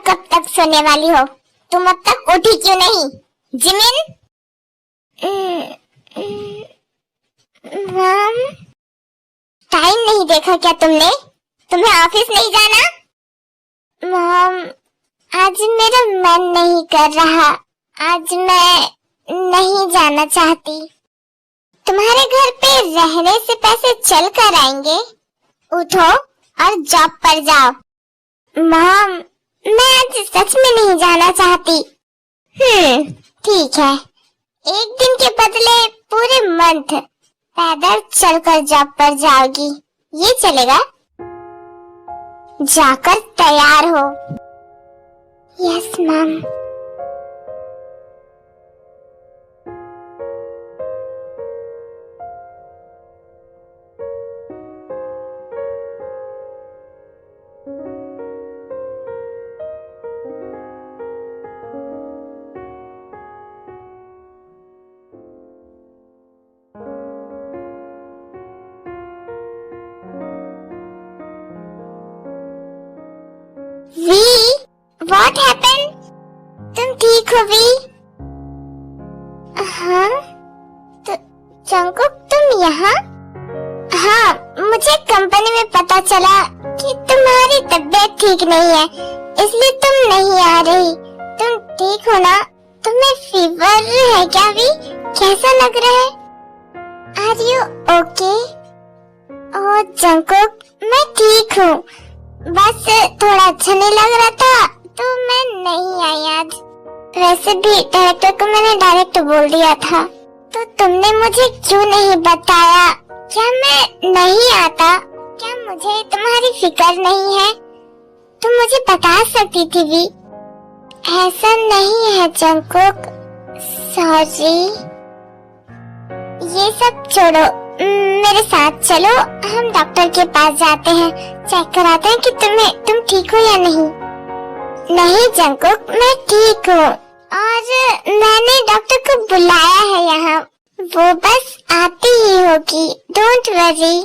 कब तक सोने वाली हो? तुम अब तक उठी क्यों नहीं? जिमिन? मॉम, टाइम नहीं देखा क्या तुमने? तुम्हें ऑफिस नहीं जाना? मॉम, आज मेरा मन नहीं कर रहा। आज मैं नहीं जाना चाहती। तुम्हारे घर पे रहने से पैसे चल कर आएंगे। उठो और जॉब पर जाओ। मॉम, मैं आज सच में नहीं जाना चाहती। ठीक है, एक दिन के बदले पूरे मंथ पैदल चलकर जॉब पर जाओगी, ये चलेगा? जाकर तैयार हो। Yes ma'am. We, what happened? तुम ठीक हो वी? हाँ, तो जंगकुक तुम यहाँ? हाँ, मुझे कंपनी में पता चला कि तुम्हारी तबीयत ठीक नहीं है, इसलिए तुम नहीं आ रही। तुम ठीक हो ना? तुम्हें फीवर है क्या वी? कैसा लग रहा है? Are you okay? Oh Jungkook, मैं ठीक हूँ, बस थोड़ा अच्छा नहीं लग रहा था तो मैं नहीं आई आज। वैसे भी डायरेक्टर को मैंने डायरेक्ट बोल दिया था, तो तुमने मुझे क्यों नहीं बताया? क्या मैं नहीं आता? क्या मुझे तुम्हारी फिक्र नहीं है? तुम मुझे बता सकती थी भी। ऐसा नहीं है जंगकुक, सॉरी। ये सब छोड़ो, मेरे साथ चलो, हम डॉक्टर के पास जाते हैं, चेक कराते हैं कि तुम ठीक हो या नहीं। नहीं जंगकुक, मैं ठीक हूँ और मैंने डॉक्टर को बुलाया है यहाँ, वो बस आती ही होगी, डोंट वरी।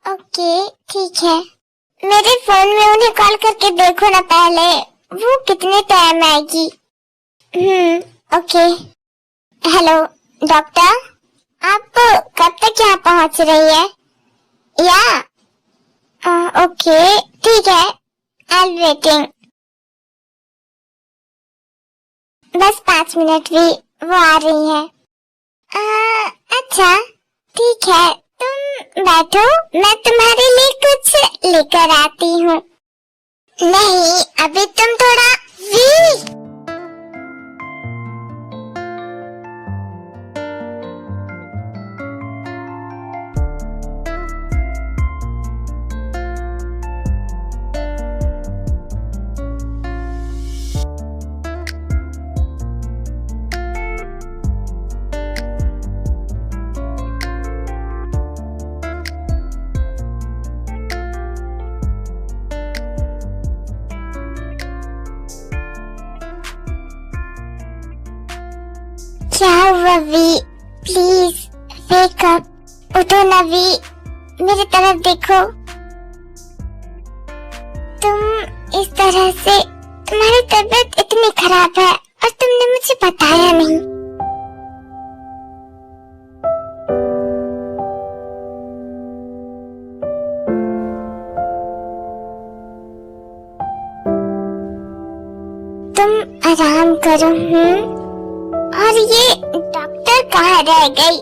ओके ठीक है। मेरे फोन में उन्हें कॉल करके देखो ना पहले, वो कितने टाइम आएगी। ओके। हेलो डॉक्टर, आप कब तक यहाँ पहुँच रही है? या ओके ठीक है, आई एम वेटिंग। बस 5 मिनट भी, वो आ रही है। अच्छा ठीक है, तुम बैठो, मैं तुम्हारे लिए कुछ लेकर आती हूँ। नहीं, अभी तुम थोड़ा वी। क्या हुआ वी? प्लीज वेक अप, उठो ना वी, मेरी तरफ देखो। तुम इस तरह से, तुम्हारी तबीयत इतनी खराब है और तुमने मुझे बताया नहीं। तुम आराम करो। और ये डॉक्टर कहाँ रह गई?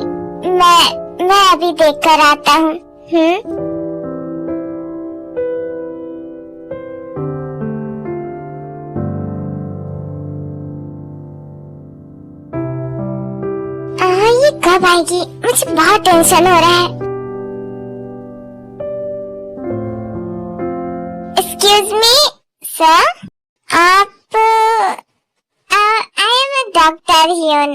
मैं अभी देख कर आता हूँ। ये कब आएगी? मुझे बहुत टेंशन हो रहा है। एक्सक्यूज मी सर, आप आई एम अ डॉक्टर हियन।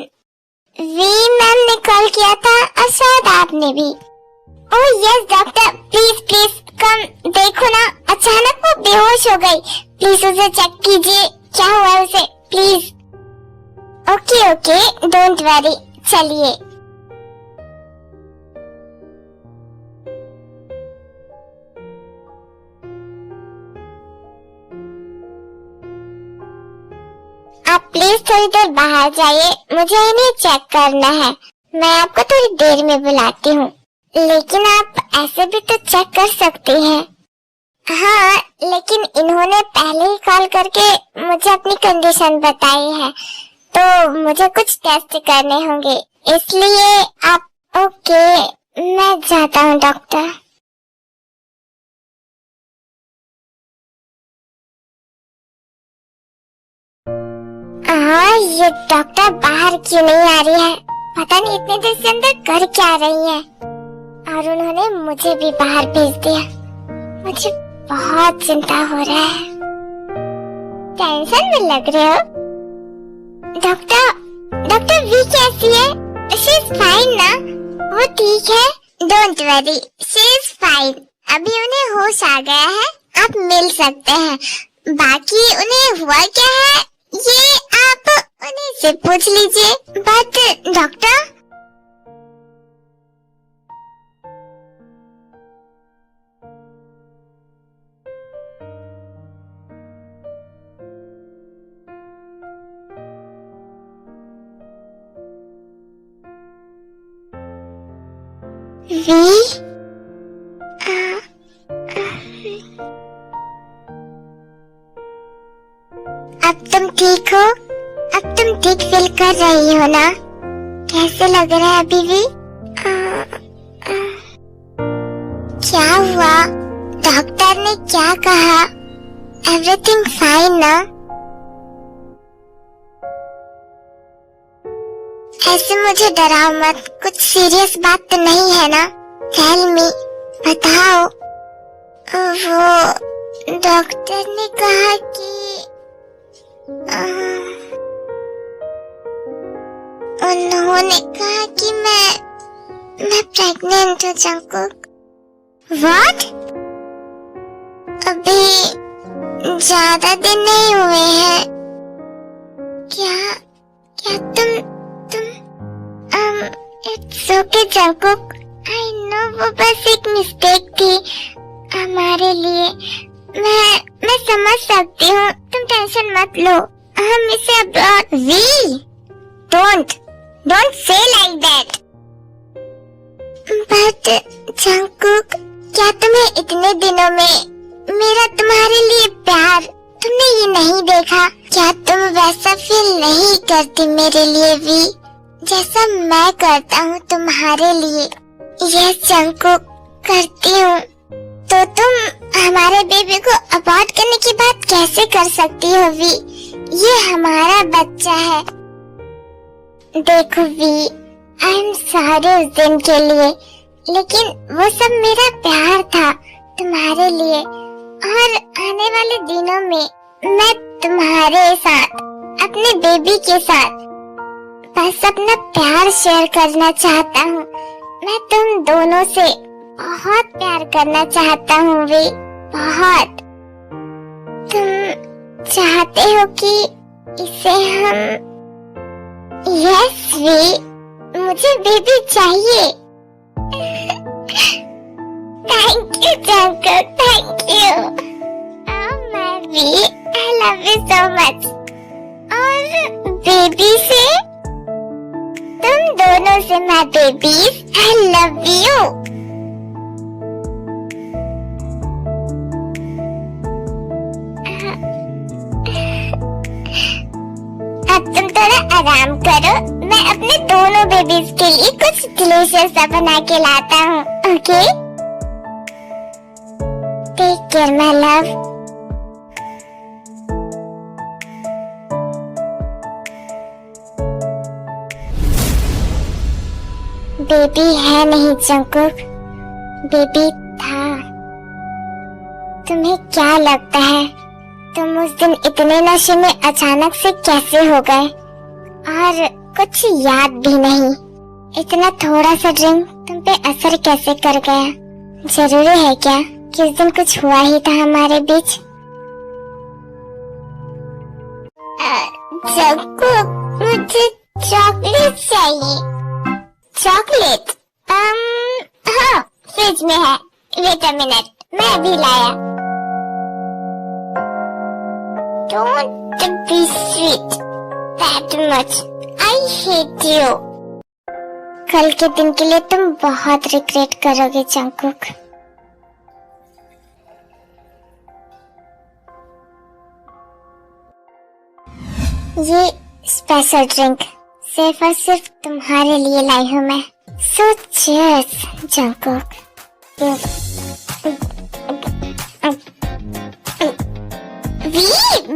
वी मैम ने कॉल किया था और शायद आपने भी। Oh yes doctor, please please come, देखो ना, अचानक वो बेहोश हो गई, प्लीज उसे चेक कीजिए, क्या हुआ उसे, please. Okay okay, don't worry, चलिए। आप प्लीज थोड़ी देर बाहर जाइए, मुझे इन्हें चेक करना है। मैं आपको थोड़ी देर में बुलाती हूँ। लेकिन आप ऐसे भी तो चेक कर सकती हैं। हाँ, लेकिन इन्होंने पहले ही कॉल करके मुझे अपनी कंडीशन बताई है, तो मुझे कुछ टेस्ट करने होंगे, इसलिए आप ओके, मैं जाता हूँ डॉक्टर। हाँ, ये डॉक्टर बाहर क्यों नहीं आ रही है? पता नहीं इतने देर से अंदर कर क्या रही है। और उन्होंने मुझे भी बाहर भेज दिया। मुझे बहुत चिंता हो रहा है। टेंशन में लग रहे हो? डॉक्टर वी कैसी है? शी इज फाइन ना? वो ठीक है, don't worry, she is fine. अभी उन्हें होश आ गया है, आप मिल सकते हैं। बाकी उन्हें हुआ क्या है ये आप उन्हीं से पूछ लीजिए। बट डॉक्टर, वी अब तुम ठीक हो? अब तुम ठीक फील कर रही हो ना? कैसे लग रहा है अभी भी? क्या हुआ? डॉक्टर ने क्या कहा? एवरीथिंग फाइन ना? ऐसे मुझे डराओ मत, कुछ सीरियस बात तो नहीं है ना? टेल मी, बताओ। वो डॉक्टर ने कहा कि उन्होंने कहा कि मैं प्रेग्नेंट हूँ जंकुक। व्हाट? अभी ज्यादा दिन नहीं हुए हैं। क्या तुम it's okay Jungkook, I know वो बस एक मिस्टेक थी हमारे लिए। मैं समझ सकती हूँ, तुम टेंशन मत लो, हम इसे abroad. We don't say like that. But Jungkook, क्या तुम्हें इतने दिनों में मेरा तुम्हारे लिए प्यार, तुमने ये नहीं देखा? क्या तुम वैसा फील नहीं करती मेरे लिए वी, जैसा मैं करता हूँ तुम्हारे लिए? यस जंकुक, करती हूँ। तो तुम हमारे बेबी को अबॉर्ट करने की बात कैसे कर सकती हो वी? ये हमारा बच्चा है। देखो वी, आई एम सॉरी उस दिन के लिए, लेकिन वो सब मेरा प्यार था तुम्हारे लिए। और आने वाले दिनों में मैं तुम्हारे साथ, अपने बेबी के साथ बस अपना प्यार शेयर करना चाहता हूँ। मैं तुम दोनों से बहुत प्यार करना चाहता हूँ वी, बहुत। तुम चाहते हो कि इसे हम? यस वी, मुझे बेबी चाहिए। Thank you Jungkook, thank you. Oh my we, I love you so much. और बेबी से, तुम दोनों से my babies, I love you. अब तुम थोड़ा आराम करो, मैं अपने दोनों बेबीज के लिए कुछ डिलीशियस सा बना के लाता हूँ, okay? Take care my love. Baby है नहीं जंकुक, बेबी था। तुम्हें क्या लगता है तुम उस दिन इतने नशे में अचानक से कैसे हो गए? और कुछ याद भी नहीं। इतना थोड़ा सा ड्रिंक तुम पे असर कैसे कर गया? जरूरी है क्या कि उस दिन कुछ हुआ ही था हमारे बीच? जंकुक, मुझे चॉकलेट चाहिए। चॉकलेट? हाँ, फ्रिज में है। वेट अ मिनट, मैं अभी लाया। Don't be sweet. that much. I hate you. कल के दिन के लिए तुम बहुत रिग्रेट करोगे जंगकुक। ये स्पेशल ड्रिंक सिर्फ और सिर्फ तुम्हारे लिए लाई हूँ मैं। So cheers, Jungkook. वी,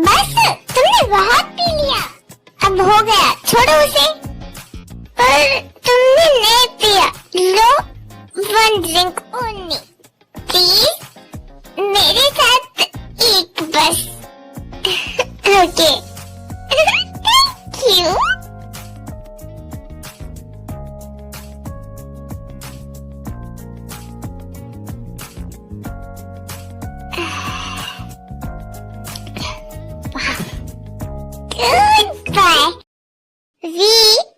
बस तुमने बहुत पी लिया, अब हो गया, छोड़ो उसे। पर तुमने नहीं पिया, लो, one drink only, please, मेरे साथ एक बस। Okay, thank you। Good bye. V,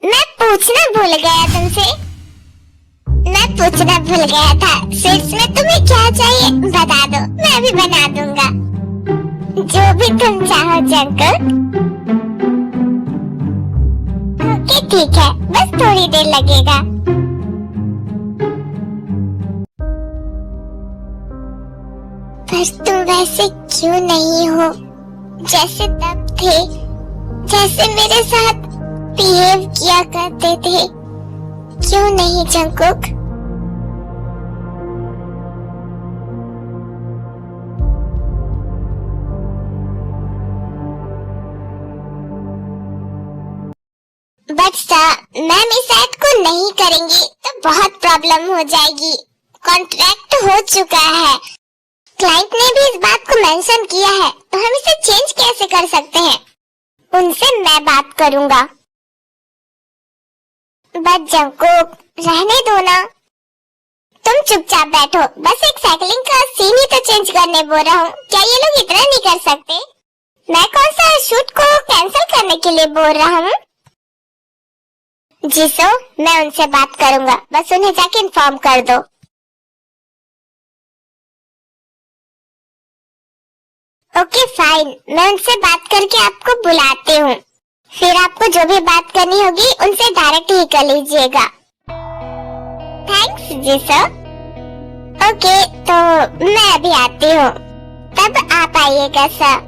मैं पूछना भूल गया तुमसे। मैं पूछना भूल गया था, स्वीट्स में तुम्हें क्या चाहिए बता दो, मैं भी बना दूंगा। जो भी तुम चाहो जंगकुक। ओके ठीक है, बस थोड़ी देर लगेगा। पर तुम वैसे क्यों नहीं हो जैसे तब थे, जैसे मेरे साथ बिहेव किया करते थे? क्यों नहीं जंगकुक? बट सर, मैम इस ऐड को नहीं करेंगी तो बहुत प्रॉब्लम हो जाएगी। कॉन्ट्रैक्ट हो चुका है, क्लाइंट ने भी इस बात को मेंशन किया है, तो हम इसे चेंज कैसे कर सकते हैं? उनसे मैं बात करूंगा। बट जंगकुक, रहने दो ना, तुम चुपचाप बैठो, बस एक साइकिलिंग का सीन ही तो चेंज करने बोल रहा हूँ। क्या ये लोग इतना नहीं कर सकते? मैं कौन सा शूट को कैंसिल करने के लिए बोल रहा हूँ? जिसो, मैं उनसे बात करूंगा, बस उन्हें जाके इन्फॉर्म कर दो। ओके फाइन, मैं उनसे बात करके आपको बुलाती हूँ। फिर आपको जो भी बात करनी होगी उनसे डायरेक्ट ही कर लीजिएगा। थैंक्स जी सर। ओके, तो मैं अभी आती हूँ, तब आप आइएगा सर।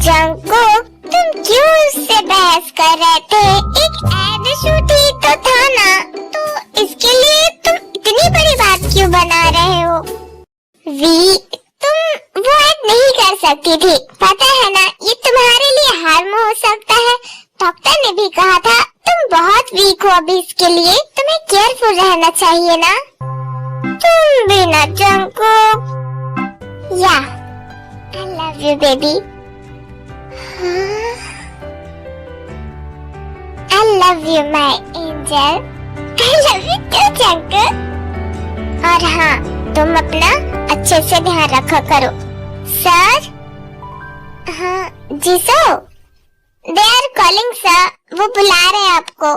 जंगकुक, तुम क्यों उससे बहस कर रहे थे? एक एड शूट ही तो था ना, तो इसके लिए तुम इतनी बड़ी बात क्यों बना रहे हो? वी, तुम वो ऐड नहीं कर सकती थी, पता है ना, ये तुम्हारे लिए हार्म हो सकता है। डॉक्टर ने भी कहा था तुम बहुत वीक हो अभी, इसके लिए तुम्हें केयरफुल रहना चाहिए ना। तुम भी ना जंगकुक। या, I love you baby. I love you my angel. I love you too Jungkook. और हाँ, तुम अपना अच्छे से ध्यान रखा करो। सर? हाँ जी sir. They are calling sir, वो बुला रहे हैं आपको।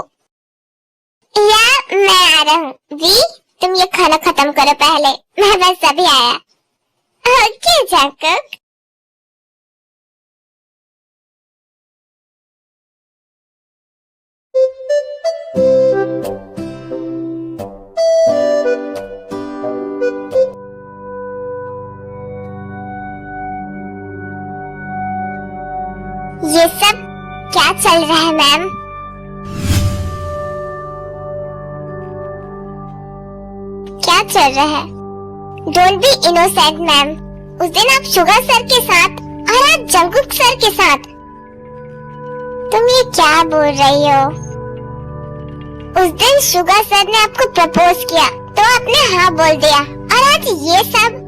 या मैं आ रहा हूँ। वी, तुम ये खाना खत्म करो पहले, मैं बस अभी आया। Okay Jungkook. ये सब क्या चल रहा है मैम? क्या चल रहा है? Don't be innocent ma'am. उस दिन आप शुगर सर के साथ और आज जंगकुक सर के साथ। तुम ये क्या बोल रही हो? उस दिन शुगर सर ने आपको प्रपोज किया तो आपने हाँ बोल दिया, और आज ये सब?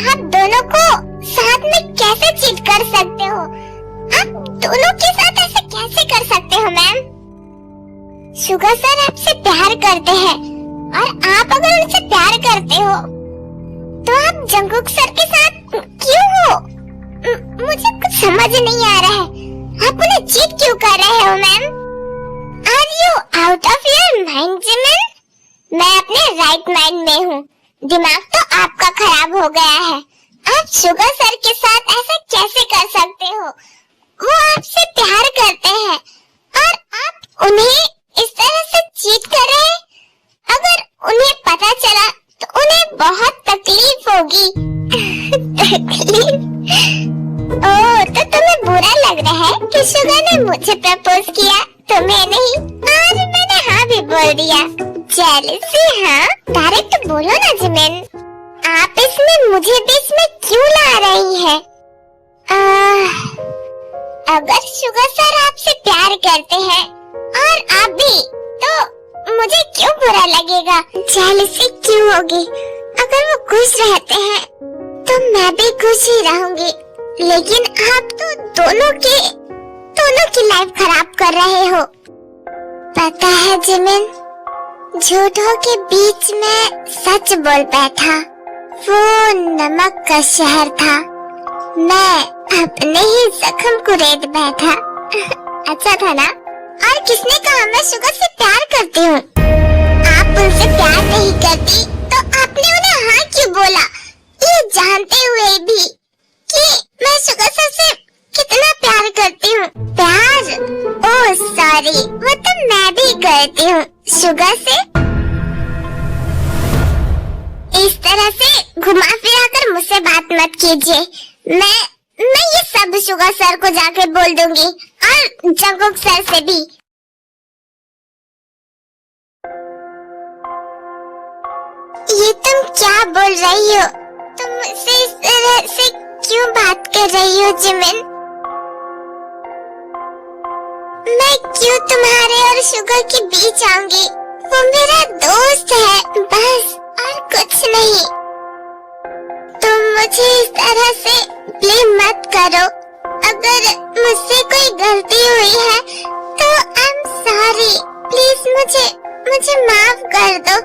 आप दोनों को साथ में कैसे चीट कर सकते हो? आप दोनों के साथ ऐसे कैसे कर सकते हो मैम? शुगर सर आपसे प्यार करते हैं, और आप अगर उनसे प्यार करते हो तो आप जंगकुक सर के साथ क्यों हो? मुझे कुछ समझ नहीं आ रहा है। आप उन्हें चीट क्यों कर रहे हो ma'am? Are you out of your mind Jimin? मैं अपने राइट माइंड में हूँ। दिमाग तो आपका खराब हो गया है। आप शुगर सर के साथ ऐसा कैसे कर सकते हो? वो आपसे प्यार करते हैं और आप उन्हें इस तरह से चीट कर रहे हैं। अगर उन्हें पता चला तो उन्हें बहुत तकलीफ होगी। तकलीफ? ओह, तो तुम्हें बुरा लग रहा है कि शुगर ने मुझे प्रपोज किया, तुम्हें नहीं? और मैंने हाँ भी बोल दिया। जेलसी? हाँ, डायरेक्ट बोलो ना जिमिन। आप इसमें मुझे बीच में क्यों ला रही है? अगर शुगर सर आपसे प्यार करते हैं और आप भी, तो मुझे क्यों बुरा लगेगा? जेलसी क्यों होगी? अगर वो खुश रहते हैं तो मैं भी खुश ही रहूंगी। लेकिन आप तो दोनों की लाइफ खराब कर रहे हो। पता है जिमिन, झूठों के बीच में सच बोल बैठा। वो नमक का शहर था, मैं अपने ही जख्म को रेत बैठा। अच्छा था ना? और किसने कहा मैं शुगर से प्यार करती हूँ? आप उनसे प्यार नहीं करती तो आपने उन्हें हाँ क्यों बोला, ये जानते हुए भी कि मैं शुगर से कितना प्यार करती हूँ? प्यार? ओह सॉरी, वो तो मैं भी करती हूँ शुगर से। इस तरह से घुमा फिरा कर मुझसे बात मत कीजिए। मैं ये सब शुगर सर को जाके बोल दूंगी और जंगकुक सर से भी। ये तुम क्या बोल रही हो? तुम मुझसे इस तरह से क्यों बात कर रही हो जिमिन? मैं क्यों तुम्हारे और शुगर के बीच आऊंगी? वो मेरा दोस्त है बस, और कुछ नहीं। तुम मुझे इस तरह से ब्लेम मत करो। अगर मुझसे कोई गलती हुई है तो आई एम सॉरी। प्लीज मुझे माफ कर दो,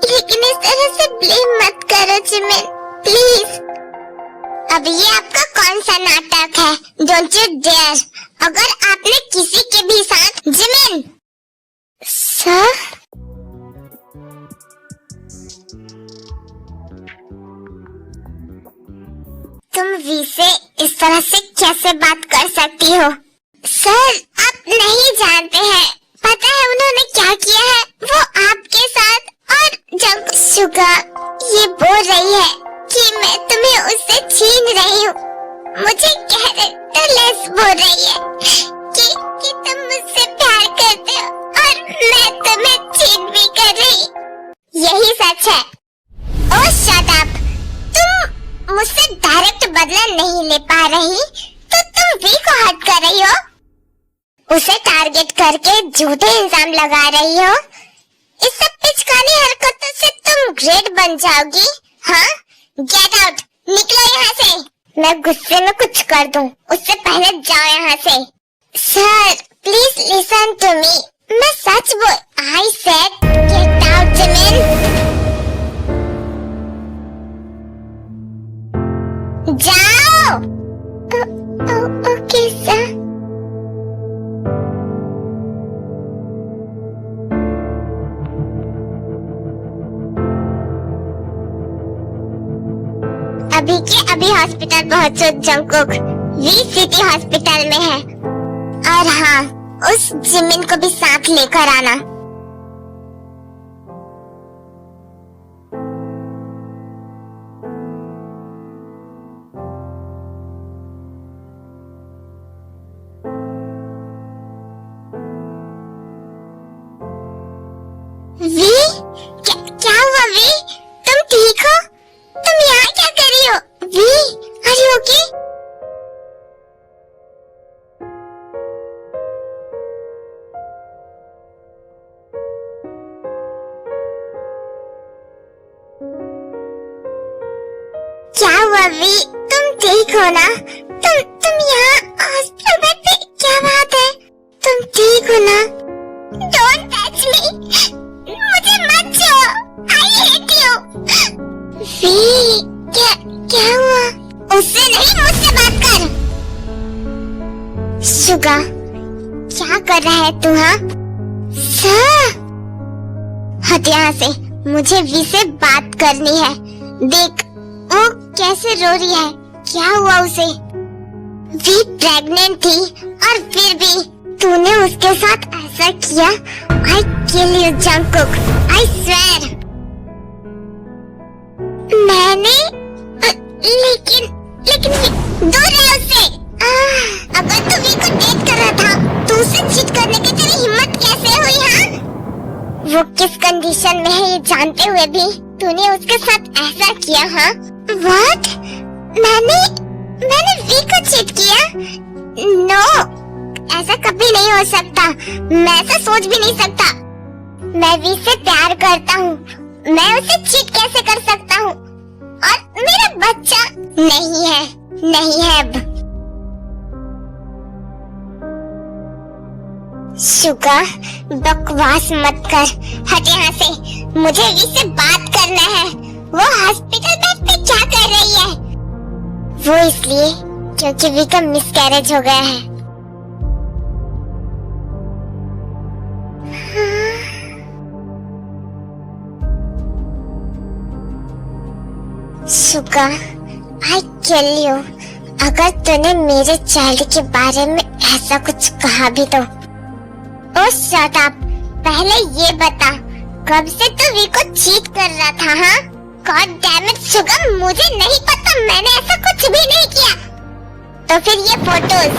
लेकिन इस तरह से ब्लेम मत करो जिमिन, प्लीज। अब ये आपका कौन सा नाटक है? Don't you dare. अगर आपने किसी के भी साथ जिमिन। सर? तुम वी से इस तरह से कैसे बात कर सकती हो? सर, आप नहीं जानते हैं, पता है उन्होंने क्या किया है? वो आपके साथ और जब शुगर ये बोल रही है कि मैं तुम्हें उससे छीन रही हूँ। मुझे कैरेक्टरलेस बोल रही है कि तुम मुझसे प्यार करते हो और मैं तुम्हें छीन भी कर रही। यही सच है। ओह शट अप। तुम मुझसे डायरेक्ट बदला नहीं ले पा रही तो तुम वी को हर्ट कर रही हो, उसे टारगेट करके झूठे इल्जाम लगा रही हो। इस सब पिचकानी हरकतों से तुम ग्रेट बन जाओगी। हाँ, गेट आउट, निकलो यहाँ से। मैं गुस्से में कुछ कर दूं, उससे पहले जाओ यहाँ से। Sir please listen to me, मैं सच बोल। I said get out Jimin. जाओ। Okay sir. अभी के अभी हॉस्पिटल पहुंचो जंगकुक, वी सिटी हॉस्पिटल में है। और हाँ, उस जिमिन को भी साथ लेकर आना। वी? क्या हुआ वी? तुम ठीक हो? तुम यहाँ क्या कर रही हो? V, are you okay? क्या हुआ वी? तुम ठीक हो ना? तुम यहाँ हॉस्पिटल बेड पे, क्या बात है? तुम ठीक हो ना? Don't touch me! मुझे मत छुओ! I hate you! वी, क्या हुआ? उससे नहीं, मुझसे बात कर। शुगा, क्या कर रहा है तू? हाँ सर, हट यहाँ से, मुझे वी से बात करनी है। देख, वो कैसे रो रही है? क्या हुआ उसे? वी प्रेग्नेंट थी और फिर भी तूने उसके साथ ऐसा किया। I kill you Jungkook, I swear। मैंने लेकिन दूर रह उससे। अगर तू वी को डेट कर रहा था तो उसे चीट करने की तेरी हिम्मत कैसे हुई? हाँ, वो किस कंडीशन में है ये जानते हुए भी तूने उसके साथ ऐसा किया? हाँ, व्हाट? मैंने वी को चीट किया? नो, ऐसा कभी नहीं हो सकता। मैं ऐसा सोच भी नहीं सकता। मैं वी से प्यार करता हूँ, मैं उसे चीट कैसे कर सकता हूँ? और मेरा बच्चा नहीं है अब। शुगा, बकवास मत कर, हट यहाँ से। मुझे वी से बात करना है। वो हॉस्पिटल बेड पे क्या कर रही है? वो इसलिए क्योंकि वी का मिसकैरेज हो गया है। Suga, I kill you। अगर तूने मेरे चाइल्ड के बारे में ऐसा कुछ कहा भी तो। ओह शट अप। पहले ये बता, कब से तू वी को चीट कर रहा था? हाँ, गॉड डैम इट शुगा, मुझे नहीं पता, मैंने ऐसा कुछ भी नहीं किया। तो फिर ये फोटोज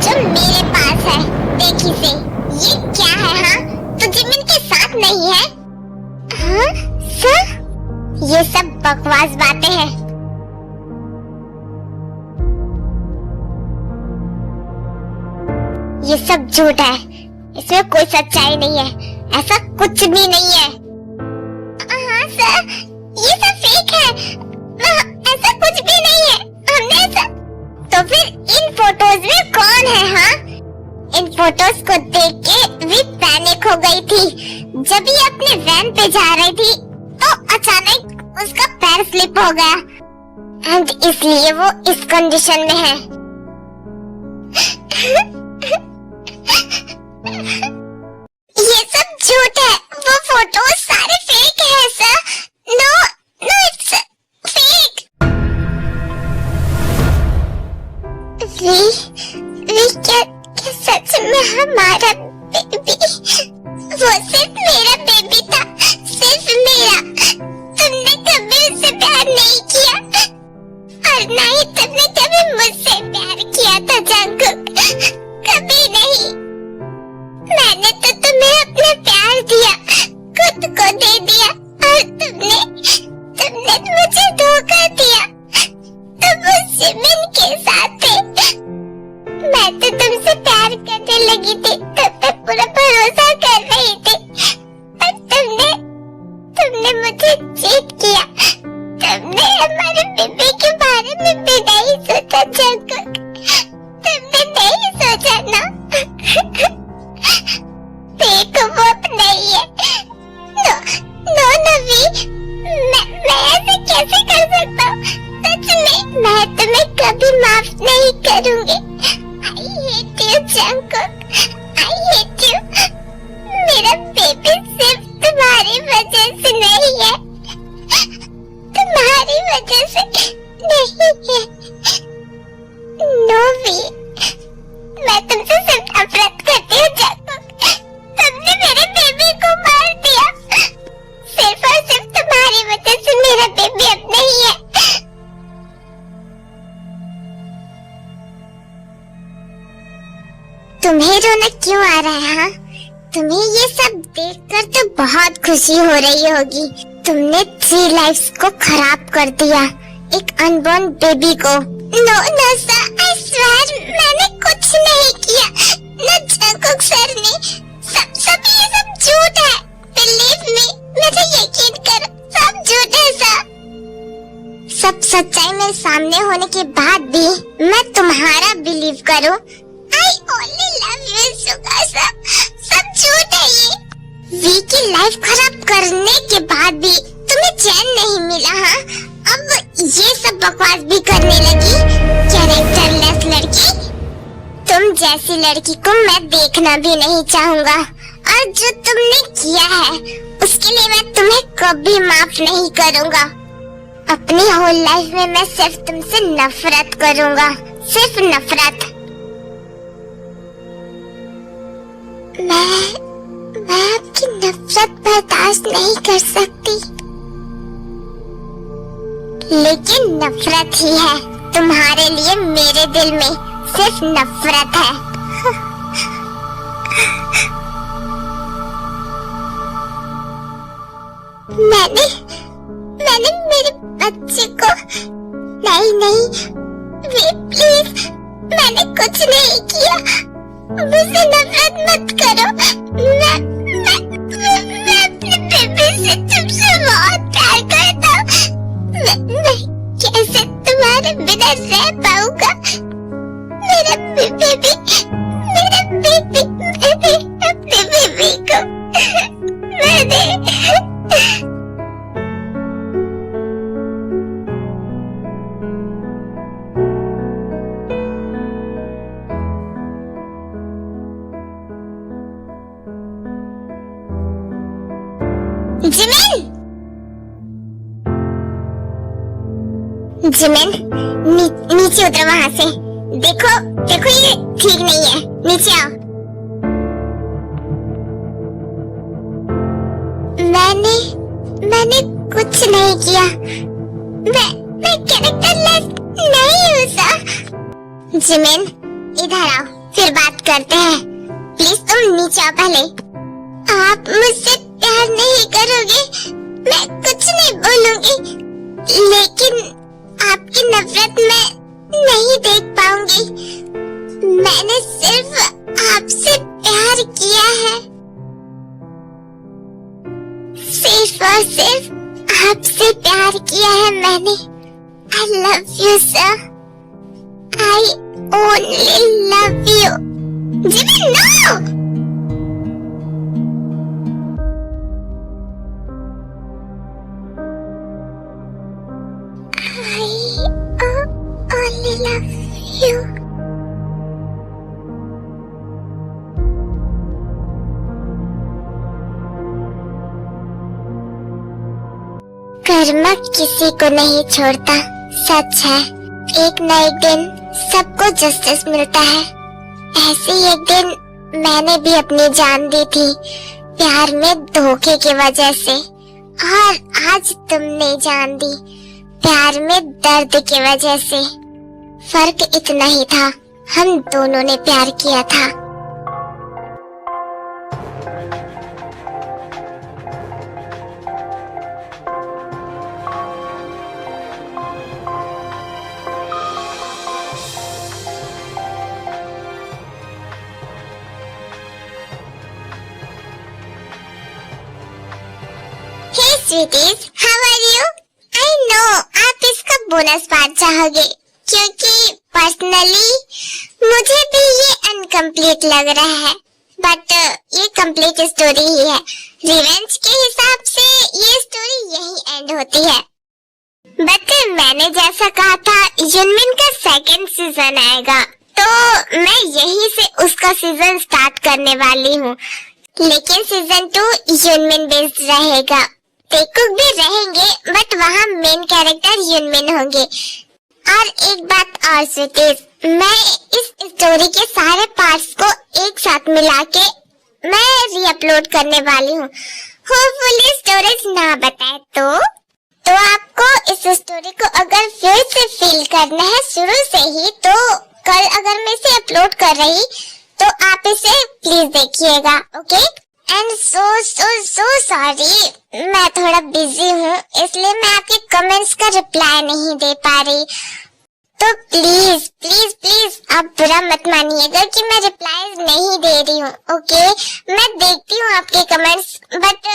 जो मेरे पास है, देखी से, ये क्या है? हाँ, तू जिमिन के साथ नहीं है? हाँ सर, ये सब बकवास बातें हैं। ये सब झूठ है, इसमें कोई सच्चाई नहीं है, ऐसा कुछ भी नहीं है। हाँ सर, ये सब फेक है, ऐसा कुछ भी नहीं है, हमने ऐसा। तो फिर इन फोटोज में कौन है? हाँ, इन फोटोज को देख के वी पैनिक हो गई थी। जब ये अपने वैन पे जा रही थी तो अचानक उसका पैर स्लिप हो गया एंड इसलिए वो इस कंडीशन में है। ये सब झूठ है, वो फोटोज सारे फेक है sir. No it's fake. V क्या सच में हमारा बेबी? वो सिर्फ मेरा बेबी था, सिर्फ मेरा। तुमने कभी उससे प्यार नहीं किया और ना ही तुमने कभी मुझसे प्यार किया था जंगकुक, कभी नहीं। मैंने तो तुम्हें अपना प्यार दिया, खुद को दे दिया और तुमने मुझे धोखा दिया। तुम उस जिमिन के साथ थे, मैं तो तुमसे प्यार करने लगी थी, तब तक पूरा भरोसा कर रही थी, पर तुमने मुझे चीट किया। तुमने हमारे बेबी के बारे में भी नहीं सोचा जंगकुक, तुमने नहीं सोचा ना। देखो वो नहीं है। नो नवी, मैं ऐसे कैसे कर सकता हूँ? सच में मैं तुम्हें कभी माफ नहीं करूँगी। I hate you Jungkook, I hate you। मेरा बेबी सिर्फ तुम्हारी वजह से नहीं है, तुम्हारी वजह से नहीं है। नो वी, मैं तुमसे सिर्फ नफरत करती हूँ जंगकुक। तुमने मेरे बेबी को मार दिया, सिर्फ और सिर्फ तुम्हारी वजह से मेरा बेबी अब नहीं है। तुम्हें रोना क्यों आ रहा है? हाँ, तुम्हें ये सब देखकर तो बहुत खुशी हो रही होगी। तुमने 3 लाइफ्स को खराब कर दिया, एक अनबॉर्न बेबी को। नो सर, आई स्वेयर मैंने कुछ नहीं किया। न जंगकुक सर ने। सब ये सब झूठ है। बिलीव मी, मुझे यकीन करो, सब झूठ है सर। सब सच्चाई मेरे सामने होने के बाद भी मैं तुम्हारा बिलीव करूं? I only love you Suga sir, सब झूठ है ये। वी की लाइफ खराब करने के बाद भी तुम्हें चैन नहीं मिला? हाँ, अब ये सब बकवास भी करने लगी, कैरेक्टरलेस लड़की। तुम जैसी लड़की को मैं देखना भी नहीं चाहूँगा, और जो तुमने किया है उसके लिए मैं तुम्हें कभी माफ नहीं करूँगा। अपनी होल लाइफ में मैं सिर्फ तुमसे नफरत करूंगा, सिर्फ नफरत। मैं आपकी नफरत बर्दाश्त नहीं कर सकती, लेकिन नफरत ही है। तुम्हारे लिए मेरे दिल में सिर्फ नफरत है। मैंने मेरे बच्चे को नहीं, वे प्लीज, मैंने कुछ नहीं किया, मुझसे नफरत मत करो। मैं अपने बेबी से तुमसे बहुत प्यार करता हूँ। मैं कैसे तुम्हारे बिना रह पाऊंगा? मेरा बेबी, अपने बेबी को मैंने जिमिन, नीचे उतर वहां से। देखो ये ठीक नहीं है, नीचे आओ। मैंने कुछ नहीं किया, मैं कैरेक्टरलेस नहीं हूँ सर। जिमिन, इधर आओ, फिर बात करते हैं। प्लीज तुम नीचे आओ पहले। आप मुझसे प्यार नहीं करोगे, मैं कुछ नहीं बोलूंगी, लेकिन आपकी नफरत मैं नहीं देख पाऊंगी। मैंने सिर्फ आपसे प्यार किया है, सिर्फ और सिर्फ आपसे प्यार किया है मैंने। I love you sir, I only love you। Jimin, no! I only love you। कर्म किसी को नहीं छोड़ता, सच है। एक न एक दिन सबको जस्टिस मिलता है। ऐसे ही एक दिन मैंने भी अपनी जान दी थी, प्यार में धोखे की वजह से, और आज तुमने जान दी प्यार में दर्द की वजह से। फर्क इतना ही था, हम दोनों ने प्यार किया था। Hey sweeties, how are you? I know आप इसका बोनस पार्ट चाहोगे, क्योंकि पर्सनली मुझे भी ये अनकम्प्लीट लग रहा है, बट ये कंप्लीट स्टोरी ही है। रिवेंज के हिसाब से ये स्टोरी यही एंड होती है। बट मैंने जैसा कहा था, युनमिन का सेकंड सीजन आएगा, तो मैं यहीं से उसका सीजन स्टार्ट करने वाली हूँ। लेकिन सीजन 2 युनमिन बेस्ड रहेगा। टेकुक भी रहेंगे, बट वहाँ मेन कैरेक्टर युनमिन होंगे। और एक बात और स्वीटीज, मैं इस स्टोरी के सारे पार्ट्स को एक साथ मिला के मैं रीअपलोड करने वाली हूँ। होपफुली स्टोरेज ना बताए तो आपको इस स्टोरी को अगर फिर से फील करना है शुरू से ही, तो कल अगर मैं इसे अपलोड कर रही तो आप इसे प्लीज देखिएगा, ओके? एंड सो सॉरी, मैं थोड़ा बिजी हूँ, इसलिए मैं आपके कमेंट्स का रिप्लाई नहीं दे पा रही। तो प्लीज प्लीज प्लीज आप बुरा मत मानिएगा कि मैं रिप्लाई नहीं दे रही हूँ, ओके? मैं देखती हूँ आपके कमेंट्स, बट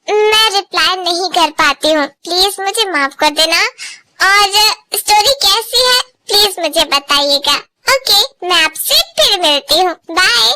मैं रिप्लाई नहीं कर पाती हूँ। प्लीज मुझे माफ कर देना। और स्टोरी कैसी है प्लीज मुझे बताइएगा, ओके? मैं आपसे फिर मिलती हूँ, बाय।